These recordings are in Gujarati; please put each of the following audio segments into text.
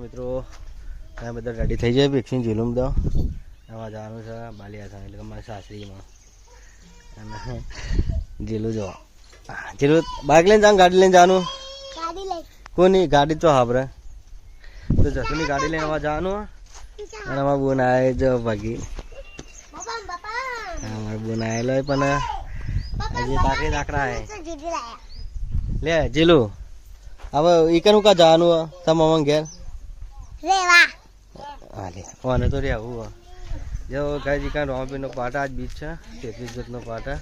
મિત્રો બધા રેડી થઈ જાય વેક્સિન ઝીલું દો એમાં જવાનું છે બાલિયા થાય એટલે મારા સાસરીમાં અને ઝીલું જો ઝીલું બાઇક લઈને જવાનું ગાડી લઈને જવાનું કોની ગાડી તો હાબરે તો જસુની ગાડી લઈને આવા જવાનું અને અમારા બોન આવે જો ભાગી અમારા બોન આવેલો પણ હજી તાકી દાખલા હે લે ઝીલું હવે ઈકન કા જવાનું તમામ ઘેર રેવા હાલે ઓને તો રહેવું જો ગાજી કાન રોમપીનો પાટા આજ બીચ છે 33 જતનો પાટા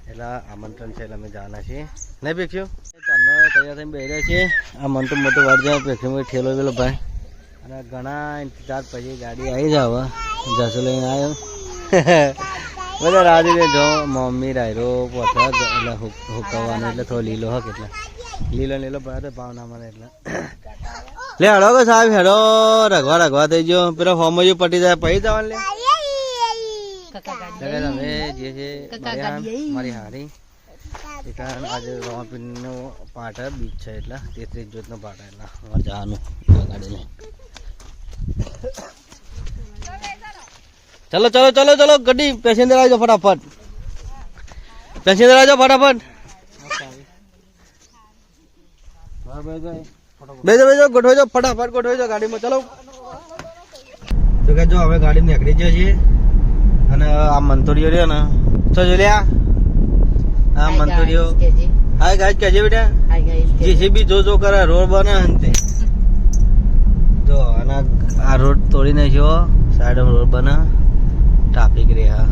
એટલે આમંત્રણ છે એટલે અમે જવાના છીએ નહીં પેક્યું કાનો તૈયાર થઈને બેઠા છે આ મન તો મોટો વાડ જાય પેક્યું ઠેલો પેલો ભાઈ અને ઘણા ઇંતજાર પછી ગાડી આવી જાવ જસો લઈને આવ્યો બધા રાજી જો મમ્મી રાયરો પોથા એટલે હુકવવાનો એટલે થોડો લીલો હક એટલે લીલો ભાઈ ભાવના મને એટલે લે હેડો કે સાહેબ હેડો રગવા થઈ ગયો પેલો ફોર્મ પટી જાય પછી જવાનું લે તમે જે છે મારી હારી આજે રોમાપીરનો પાટ બીચ છે એટલે 33 જોતનો પાટ એટલે જવાનું ગાડીને ચલો ચલો ચલો ચલો ગાડી પેસેન્જર આવજો ફટાફટ બેજો ગોઠવજો ફટાફટ ગોઠવજો ગાડીમાં ચલો તો કે જો હવે ગાડી નીકળી જાય છે અને આ મંતોડીઓ રહ્યો ને તો જો લ્યા આ મંતોડીઓ હાય ગાઈસ કેજે બેટા જીસીબી જો કરે રોડ બને અંતે જો અને આ રોડ તોડી નાખ્યો સાઈડમાં રોડ બને ટ્રાફિક રહ્યા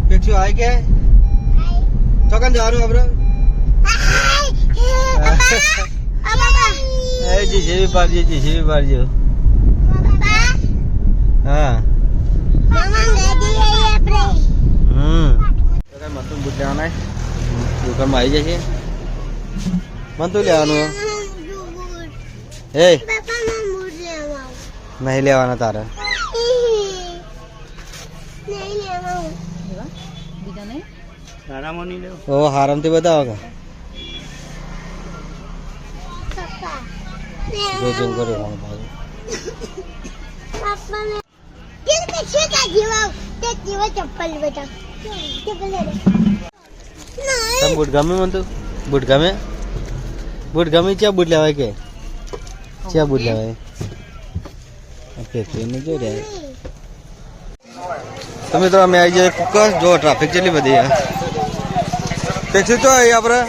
પેક્સુ આય કે ચોકન જવાનું આપણે જીસીબી પાડજો હા મતું બુટ લેવાના દુકાનમાં આવી જશે મતું લેવાનું એ નહીં લેવાના તારે ઓ હારામથી બતાવો કે જો કરે બુટ ગમે મને તો બુટ ગમે ક્યાં બુટ લેવાય કે ક્યાં બુટ લેવાય જો રહ્યા તમે તો અમે આવી જાય કુકર જો ટ્રાફિક કેટલી બધી ટેક્સી તો આપણે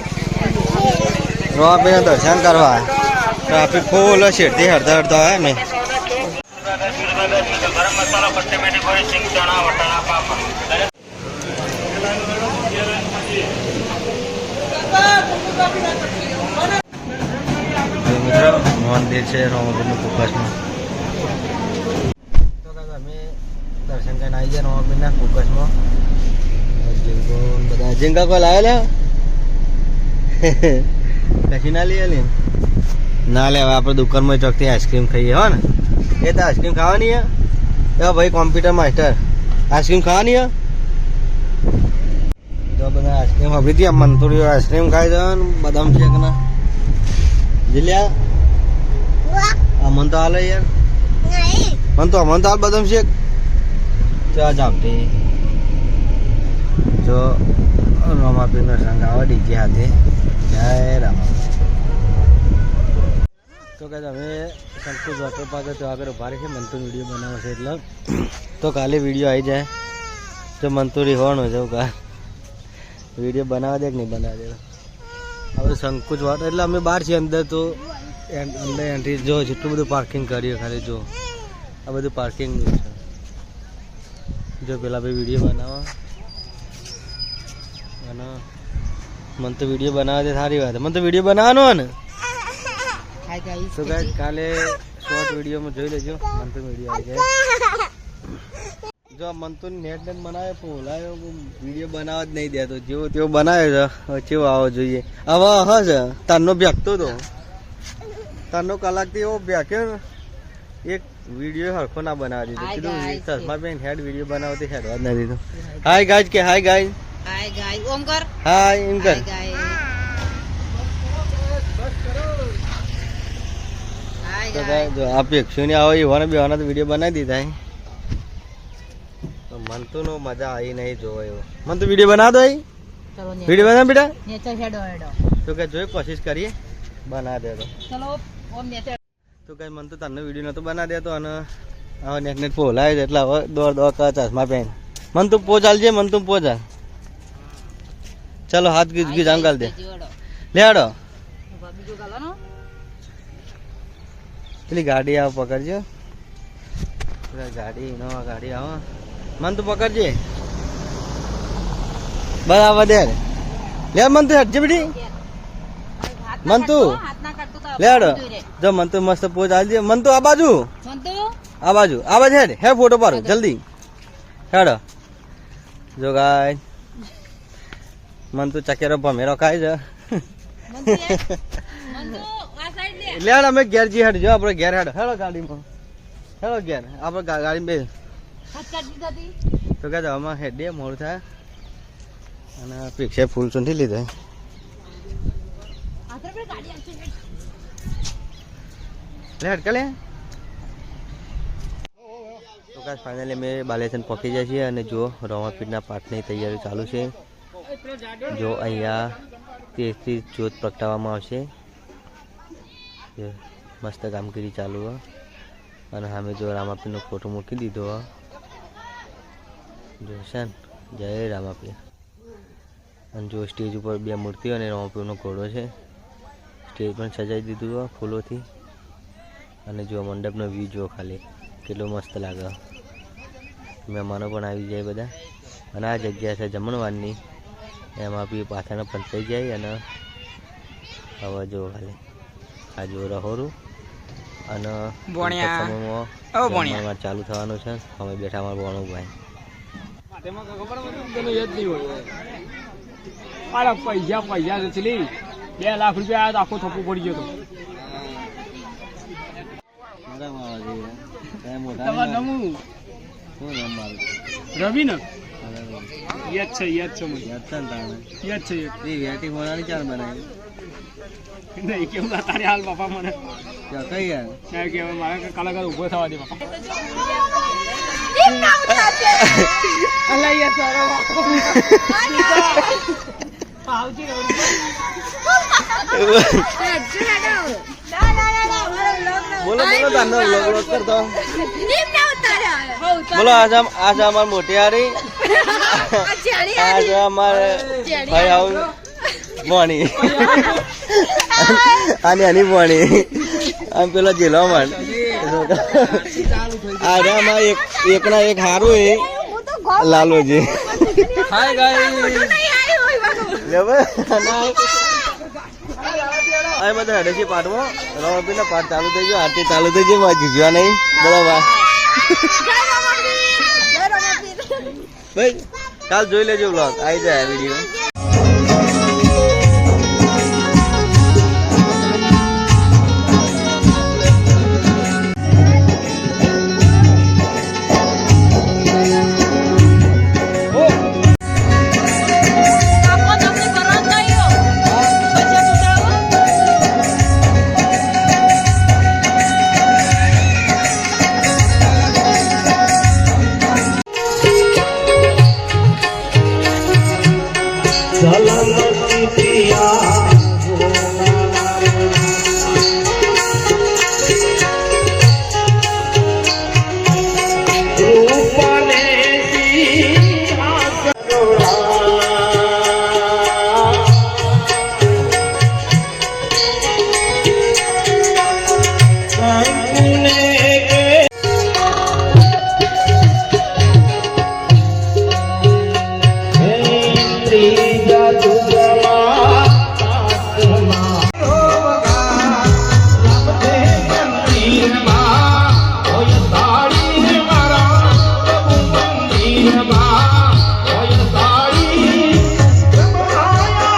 રોમાપીરના દર્શન કરવા ટ્રાફિક ફૂલ શેરથી હડતા હોય ને મંદિર છે રોમાપીરનું ફોકસમાં તો અમે દર્શન કરીને આવી જાય રોમાપીરના ફોકસમાં બધા ઝીંગા કોઈ લાવેલા કશી ના લઈએ ના લે હવે આપણે દુકાનમાં ચોકથી આઈસ્ક્રીમ ખાઈએ હો ને એ તો આઈસ્ક્રીમ ખાવાની હે ભાઈ કોમ્પ્યુટર માસ્ટર આઈસ્ક્રીમ ખાવાની હે તો બધા આઈસ્ક્રીમ આપી હતી આમ મંતોડીઓ આઈસ્ક્રીમ ખાઈ જવાનું બદામ શેક ના જીલ્યા આ મન તો હાલે યાર મન તો હાલ બદામ શેક ચા ચાપટી જો રોમાપીરનો સંગ આવે ડીજે હાથે જય રામ તો કે અમે સંકુચ વોટર પાર્ક તો આગળ ઉભા રહી છે મંતુર વિડીયો બનાવે છે એટલે તો કાલે વિડીયો આવી જાય તો મંતુરી હોવાનું છે કા વિડીયો બનાવવા દે કે નહીં બનાવવા દે હવે સંકુચ વોટર એટલે અમે બહાર છીએ અંદર તો અંદર એન્ટ્રી જો જેટલું બધું પાર્કિંગ કર્યું ખાલી જો આ બધું પાર્કિંગનું છે જો પેલા ભાઈ વિડીયો બનાવવા અને મને તો વિડીયો બનાવવા દે સારી વાત મને તો વિડીયો બનાવવાનો ને તો ગાઈસ કાલે શોર્ટ વિડીયોમાં જોઈ લેજો મન તો વિડીયો આવી જાય જો મન તો નેટ બનાવે બોલાયો વિડીયો બનાવવા જ નહીં દેતો જેવો તેવો બનાવ્યો છે કેવો આવો જોઈએ હવે હા છે તારનો ભેગતો તો તારનો કલાકથી એવો ભેગ્યો ને એક વિડિયો હરખો ના બનાવી દીધો કીધું ચશ્મા બેન હેડ વિડિયો બનાવતી હેડ વાત નથી દીધો હાય ગાઈઝ કે હાય ગાઈઝ ઓમ કર હાય એમ કર તો ગાઈઝ જો આ પેક્ષુની આવે ઈવાને બેવાના તો વિડિયો બનાવી દીધા તો મન તો નો મજા આવી નહીં જોવો એવો મન તો વિડિયો બના દો ચલો વિડિયો બના બેટા નેચર હેડો તો કે જોઈ કોશિશ કરીએ બના દે તો ચલો ઓમ નેચર તો કઈ મન તો તને વિડીયો નતો બના દેતો અને હવે નેટ પોલાય છે એટલે હવે દોડ કર ચશ્મા પહેન મન તું પો ચાલજે મન તું પો ચાલ ચલો હાથ ગીજ આમ ગાલ દે લે આડો બીજો ગાલવાનો પેલી ગાડી આવ પકડજો ગાડી નવા ગાડી આવો મન તું પકડજે બરાબર દે લે મન તું હટજે બેટી મન તું લે આડો જો મન તું મસ્ત પોચ આલજે મન તું આ બાજુ હેડ હે ફોટો પાડો જલ્દી હેડો જો ગાય મન તું ચકેરો ભમેરો ખાય છે લે આડ અમે ઘેર જી હેડ જો આપણે ઘેર હેડ હેડો ગાડીમાં હેડો ઘેર આપણે ગાડી બે તો કે આમાં હેડ મોડું થાય અને પીક્ષે ફૂલ ચૂંટી લીધા લેટ કલે તો ગાઈસ ફાઇનલી અમે બાલેસન પહોંચી જાય છીએ અને જો રમાપીરના પાઠની તૈયારી ચાલુ છે જો અહીંયા તેજથી જ્યોત પ્રગટાવવામાં આવશે મસ્ત કામગીરી ચાલુ અને સામે જો રામાપીરનો ફોટો મૂકી દીધો જો છે જય રામાપીર અને જો સ્ટેજ ઉપર બે મૂર્તિઓ અને રામાપીરનો ઘોડો છે સ્ટેજ પણ સજાવી દીધું ફૂલોથી અને જો મંડપનો વ્યૂ જો ખાલી કેટલો મસ્ત લાગે મહેમાનો પણ આવી જાય બધા અને આ જગ્યા છે જમણવારની એમાં બી પાછળ પંચાઈ જાય અને હવે જો ખાલી આ જો રહોરું અને સમયમાં ચાલુ થવાનું છે અમે બેઠા અમારું ભણું ભાઈ પૈસા નથી 2 લાખ રૂપિયા આખો થપ્પો પડી ગયો રવિ ને યાદ છે મને યાદ છે વેટિંગ હોવાની ચાર બનાવી નહીં કેવું તારે હાલ બાપા મને કઈ યાર કે મારા કલાકાર ઉભો થવા દે બાપા બોલો કરતો બોલો आज हमारे मोटियारी आज हमारे भाई आउ बोणी आनी आनी बोणी हम पेला जिला मन आज हमारे एक ना एक हारू है लालू जी हाय गाइस लेवे ना આ બધા હેડે છે પાઠમાં રવાપીનો પાઠ ચાલુ થઈ ગયો આરતી ચાલુ થઈ ગઈ માં જીજવા નહીં બરાબર ભાઈ કાલ જોઈ લેજો વ્લોગ આવી જાય વિડીયો